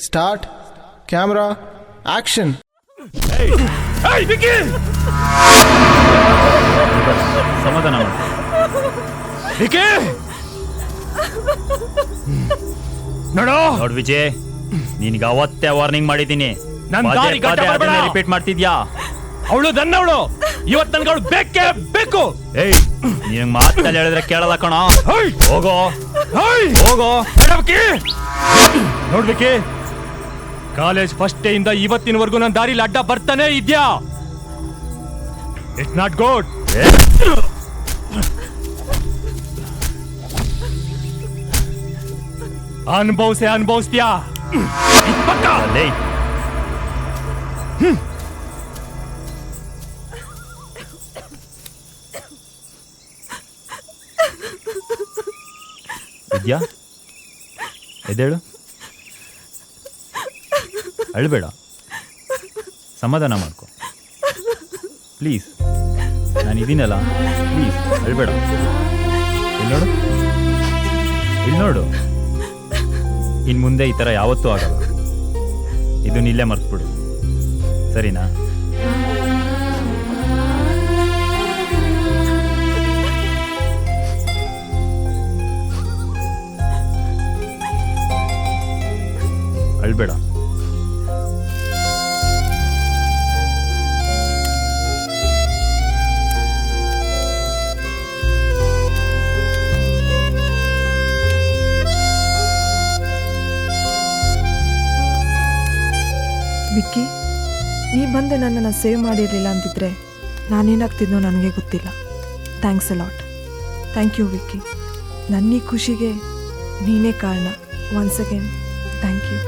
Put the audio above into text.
Start, camera, action. ಸಮಾಧಾನ ನೋಡ್ ವಿಜಯ್, ನಿನ್ಗೆ ಅವತ್ತೇ ವಾರ್ನಿಂಗ್ ಮಾಡಿದ್ದೀನಿ. ರಿಪೀಟ್ ಮಾಡ್ತಿದ್ಯಾ? ಅವಳು ನನ್ನವಳು, ಇವತ್ತು ನನ್ಗೆ ಅವಳು ಬೇಕೇ ಬೇಕು. ಏಯ್, ನೀನ್ ಮಾತಲ್ಲಿ ಹೇಳಿದ್ರೆ ಕೇಳಲ್ಲ ಕಣ. ಹೋಗೋ ಹೋಗೋ. ನೋಡ್ಬೇಕಿ, ಕಾಲೇಜ್ ಫಸ್ಟ್ ಡೇ ಇಂದ ಇವತ್ತಿನವರೆಗೂ ನನ್ನ ದಾರಿಲಿ ಅಡ್ಡ ಬರ್ತಾನೆ ಇದ್ಯಾ. It's not good. ಅನುಭವಿಸ್ತೀಯಾ? ವಿದ್ಯಾ, ಎದ್ದೇಳು, ಅಳ್ಬೇಡ, ಸಮಾಧಾನ ಮಾಡ್ಕೊ ಪ್ಲೀಸ್. ನಾನು ಇದೀನಲ್ಲ, ಪ್ಲೀಸ್ ಅಳ್ಬೇಡ. ಇಲ್ಲಿ ನೋಡು, ಇನ್ನು ಮುಂದೆ ಈ ಥರ ಯಾವತ್ತೂ ಆಗಲ್ಲ. ಇದನ್ನ ಇಲ್ಲೇ ಮರ್ತ್ಬಿಡು, ಸರಿನಾ? ಅಳ್ಬೇಡ. ವಿಕ್ಕಿ, ನೀ ಬಂದು ನನ್ನನ್ನು ಸೇವ್ ಮಾಡಿರಲಿಲ್ಲ ಅಂತಿದ್ರೆ ನಾನೇನಾಗ್ತಿದ್ನೋ ನನಗೆ ಗೊತ್ತಿಲ್ಲ. Thanks a lot. Thank you Vicky. ನನ್ನ ಈ ಖುಷಿಗೆ ನೀನೇ ಕಾರಣ. Once again thank you.